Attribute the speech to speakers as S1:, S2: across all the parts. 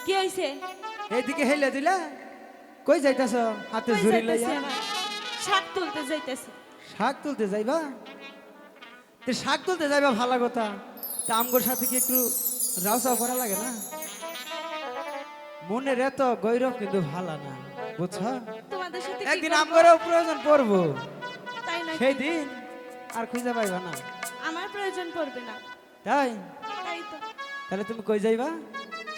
S1: কি হইছে?
S2: এইদিকে হেলে দিলা কই যাইতাছ হাতে
S1: কই
S2: ঝুরি
S1: যাইতাছি
S2: লইয়া?
S1: আবার? শাক তুলতে যাইতেছি।
S2: শাক তুলতে যাইবা? তে শাক তুলতে যাইবা ভালো কথা, তা আমগোর সাথে কি একটু রাউসাও করা লাগে না? মনের এত গৌরব কিন্তু ভালো না, বুঝছো?
S1: তোমাদের সাথে কি
S2: একদিন
S1: করব?
S2: আমগরও প্রয়োজন পড়বো,
S1: তাই নাকি?
S2: সেই দিন আর খুঁজে পাইবা না।
S1: আমার প্রয়োজন পড়বে না।
S2: তাই?
S1: তাই তো।
S2: তাহলে তুমি কই যাইবা?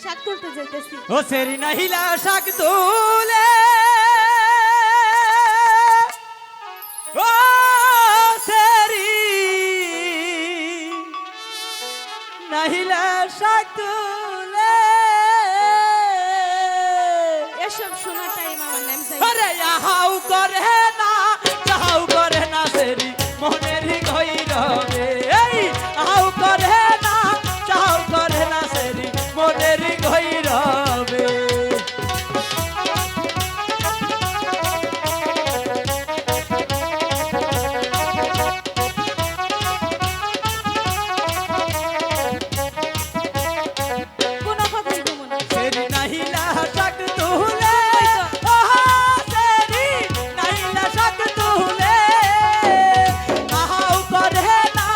S1: শাক তুলতে যাইতেছি।
S2: ও সেরি নাহিলা শাক তুলে, ও সেরি নাহিলা শাক তুলে,
S1: এসব শোনার টাইম আমার নাই যাই।
S2: আরে আহাউ করে না যাহাউ করে না সেরি মনের গইরবে, এই আহাউ করে না যাহাউ করে না সেরি মনের গইরবে।
S1: কোনো কথাই কমু না।
S2: সেরি নাহিলা শাক তুলে, ওহো সেরি নাহিলা শাক তুলে, আহাউ করে না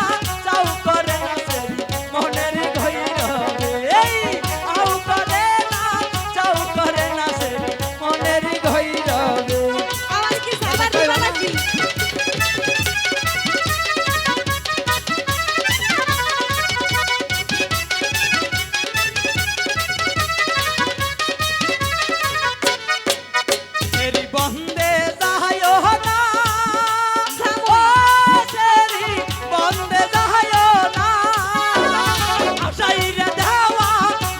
S2: যাও করে না সেরি মনের গইরবে, এই আহাউ করে না যাও করে না সেরি মনের গইরবে।
S1: আমার কি সাবার দিবা নাকি?
S2: সেরি বন্দে যাহায়ো না, ও সেরি বন্দে যাহায়ো না, আশাইরে দেওয়া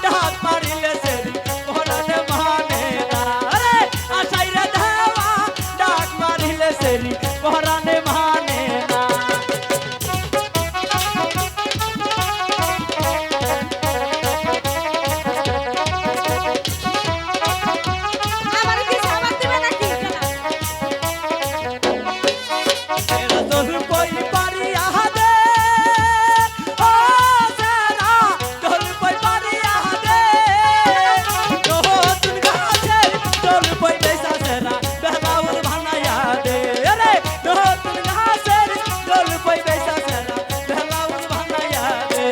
S2: ডাক মারিলে সেরি পরাণে মানে না, আরে আশাইরে দেওয়া ডাক মারিলে সেরি পরাণে মানে না।
S1: আমার কি সাবার দিবা নাকি?
S2: সেরা তোর বই পারিয়া দে, ও সেরা তোর বই পারিয়া দে, নতুন গাছের তোর বই বেসা সেরা বেলাউল বানাইয়া দে, আরে নতুন গাছের তোর বই বেসা সেরা বেলাউল বানাইয়া দে।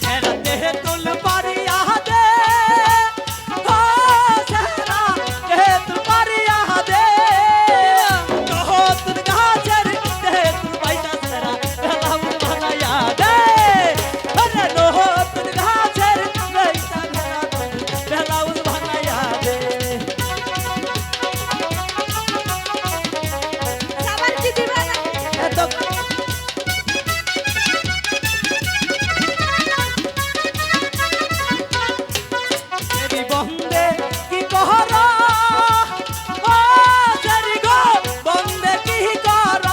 S2: সেরা দেহে তুল পারিয়া দে, ও সেরা দেহে তুল পারিয়া দে, নতুন গাছের দেহে তুল বাইসা সেরা বেলাউল বানাইয়া দে, আরে নতুন গাছের বাইসা বেলাউল বানাইয়া দে।
S1: সাবার কি দিবা নাকি?
S2: এত সেরি বন্দে কি কর, ও সেরি গো বন্দে কি কর,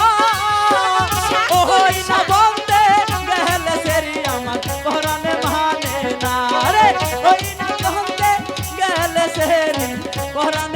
S2: ও হই না বন্দে গেলে সেরি আমার পরাণে মানে না, রে ওই না বন্দে গেলে সেরি পরাণে